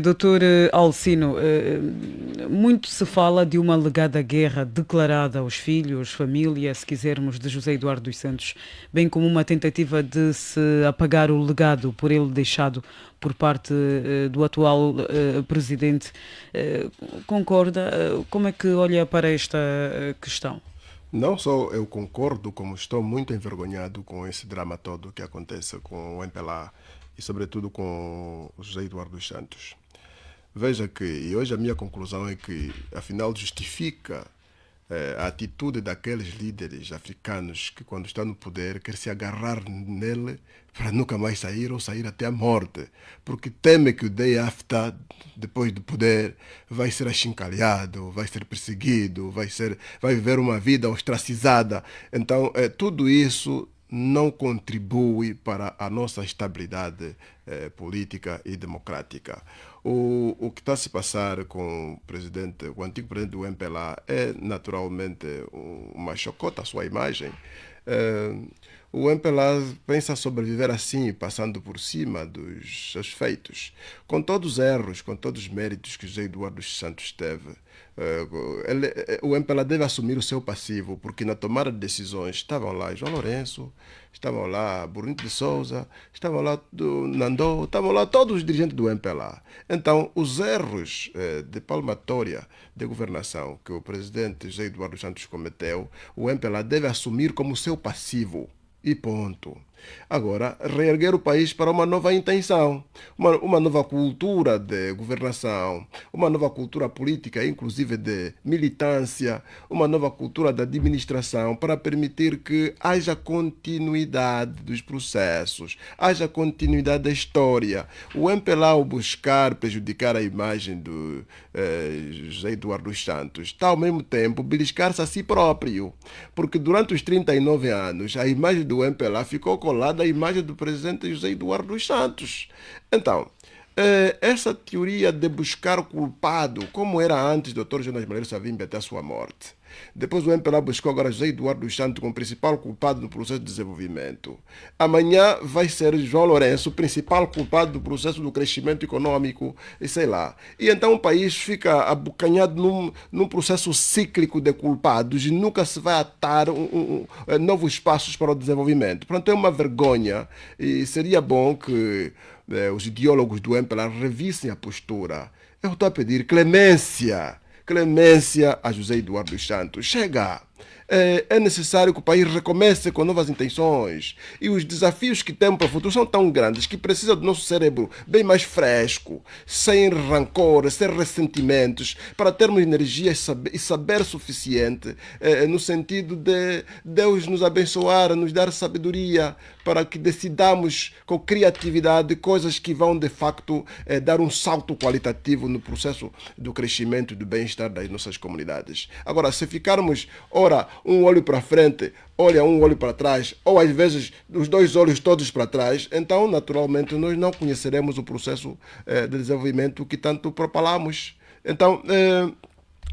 Doutor Alcino, muito se fala de uma alegada guerra declarada aos filhos, família, se quisermos, de José Eduardo dos Santos, bem como uma tentativa de se apagar o legado por ele deixado por parte do atual presidente. Concorda? Como é que olha para esta questão? Não só eu concordo, como estou muito envergonhado com esse drama todo que acontece com o MPLA e, sobretudo, com o José Eduardo dos Santos. Veja que, e hoje a minha conclusão é que, afinal, justifica a atitude daqueles líderes africanos que, quando estão no poder, quer se agarrar nele para nunca mais sair ou sair até a morte, porque teme que o day after, depois do poder, vai ser achincalhado, vai ser perseguido, vai viver uma vida ostracizada. Então, tudo isso não contribui para a nossa estabilidade política e democrática. O que está a se passar com o antigo presidente do MPLA é naturalmente uma chocota à sua imagem. O MPLA pensa sobreviver assim, passando por cima dos seus feitos, com todos os erros, com todos os méritos que José Eduardo dos Santos teve. O MPLA deve assumir o seu passivo, porque na tomada de decisões estavam lá João Lourenço, estavam lá Bonito de Souza, estavam lá do Nandô, estavam lá todos os dirigentes do MPLA. Então, os erros de palmatória de governação que o presidente José Eduardo dos Santos cometeu, o MPLA deve assumir como seu passivo. E ponto. Agora, reerguer o país para uma nova intenção, uma nova cultura de governação, uma nova cultura política, inclusive de militância, uma nova cultura da administração, para permitir que haja continuidade dos processos, haja continuidade da história. O MPLA, ao buscar prejudicar a imagem do José Eduardo dos Santos, está ao mesmo tempo beliscar-se a si próprio, porque durante os 39 anos, a imagem do MPLA ficou colada à imagem do presidente José Eduardo dos Santos. Então, essa teoria de buscar o culpado, como era antes do Dr. Jonas Malheiro Savimbi até a sua morte. Depois o MPLA buscou agora José Eduardo dos Santos como principal culpado do processo de desenvolvimento. Amanhã vai ser João Lourenço, o principal culpado do processo do crescimento econômico, e sei lá. E então o país fica abocanhado num processo cíclico de culpados e nunca se vai atar novos passos para o desenvolvimento. Portanto, é uma vergonha e seria bom que os ideólogos do MPLA revissem a postura. Eu estou a pedir clemência a José Eduardo dos Santos. Chega! É necessário que o país recomece com novas intenções. E os desafios que temos para o futuro são tão grandes que precisa do nosso cérebro bem mais fresco, sem rancor, sem ressentimentos, para termos energia e saber suficiente, no sentido de Deus nos abençoar, nos dar sabedoria, para que decidamos com criatividade coisas que vão, de facto, dar um salto qualitativo no processo do crescimento e do bem-estar das nossas comunidades. Agora, se ficarmos, ora, um olho para frente, olha um olho para trás, ou às vezes os dois olhos todos para trás, então naturalmente nós não conheceremos o processo de desenvolvimento que tanto propalamos. Então,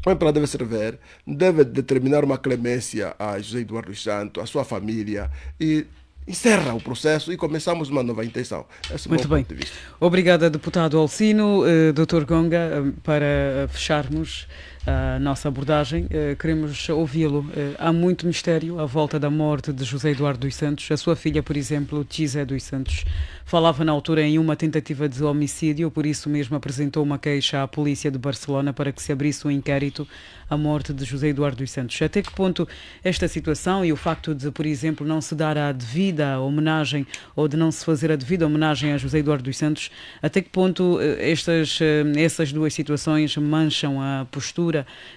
o MPLA deve servir, deve determinar uma clemência a José Eduardo dos Santos, a sua família, e encerra o processo e começamos uma nova intenção. Esse é o meu Muito bem. ponto de vista. Obrigada, deputado Alcino. Dr. Gonga, para fecharmos a nossa abordagem, queremos ouvi-lo. Há muito mistério à volta da morte de José Eduardo dos Santos. A sua filha, por exemplo, Tizé dos Santos, falava na altura em uma tentativa de homicídio, por isso mesmo apresentou uma queixa à polícia de Barcelona para que se abrisse um inquérito à morte de José Eduardo dos Santos. Até que ponto esta situação e o facto de, por exemplo, não se dar a devida homenagem ou de não se fazer a devida homenagem a José Eduardo dos Santos, até que ponto essas duas situações mancham a postura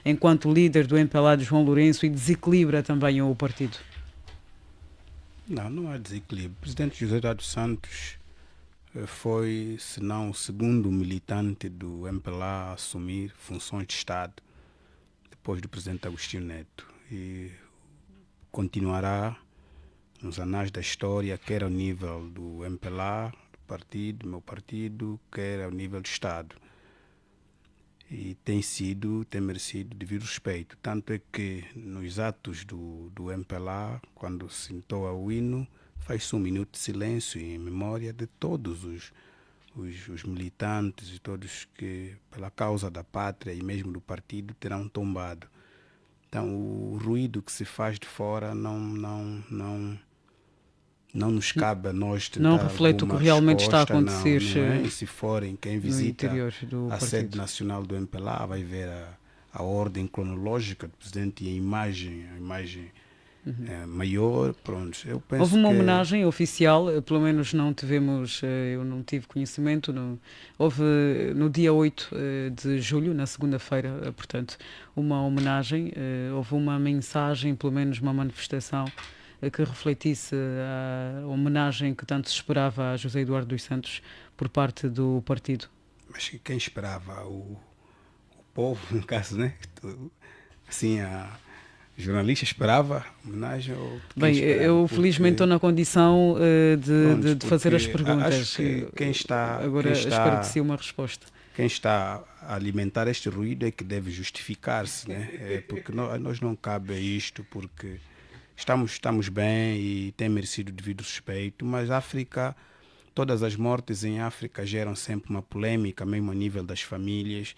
enquanto líder do MPLA de João Lourenço e desequilibra também o partido? Não há desequilíbrio. O presidente José Eduardo dos Santos foi, se não o segundo militante do MPLA a assumir funções de Estado depois do presidente Agostinho Neto, e continuará nos anais da história, quer ao nível do MPLA, do partido, meu partido, quer ao nível do Estado. E tem merecido devido respeito. Tanto é que nos atos do MPLA, quando se entoa o hino, faz-se um minuto de silêncio em memória de todos os militantes e todos que, pela causa da pátria e mesmo do partido, terão tombado. Então, o ruído que se faz de fora não nos cabe a nós tentar não reflete o que alguma realmente está a resposta, acontecer não é? E se forem, quem no visita interior do a sede partido. nacional do MPLA vai ver a ordem cronológica do presidente e a imagem maior. Pronto, eu penso Houve uma que homenagem oficial, pelo menos não tivemos, eu não tive conhecimento, houve no dia 8 de julho, na segunda-feira, portanto, uma homenagem, houve uma mensagem, pelo menos uma manifestação que refletisse a homenagem que tanto se esperava a José Eduardo dos Santos por parte do partido. mas quem esperava? O povo, no caso, né? Assim, a jornalista esperava homenagem ou quem Bem, esperava? eu Porque, felizmente estou na condição pronto, de fazer as porque perguntas. acho que Agora espero de si uma resposta. quem está a alimentar este ruído é que deve justificar-se, né? Porque nós não cabe a isto, porque estamos bem e tem merecido o devido respeito, mas África, todas as mortes em África geram sempre uma polêmica, mesmo a nível das famílias.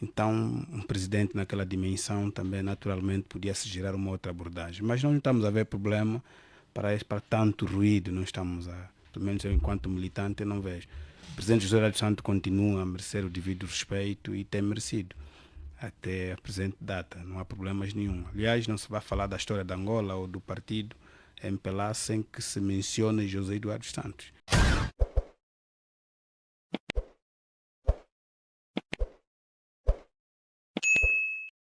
Então, um presidente naquela dimensão também naturalmente podia se gerar uma outra abordagem. Mas nós não estamos a ver problema para tanto ruído, não estamos pelo menos eu enquanto militante eu não vejo. O presidente José Eduardo dos Santos continua a merecer o devido respeito e tem merecido até a presente data, não há problemas nenhum. Aliás, não se vai falar da história de Angola ou do partido MPLA sem que se mencione José Eduardo dos Santos.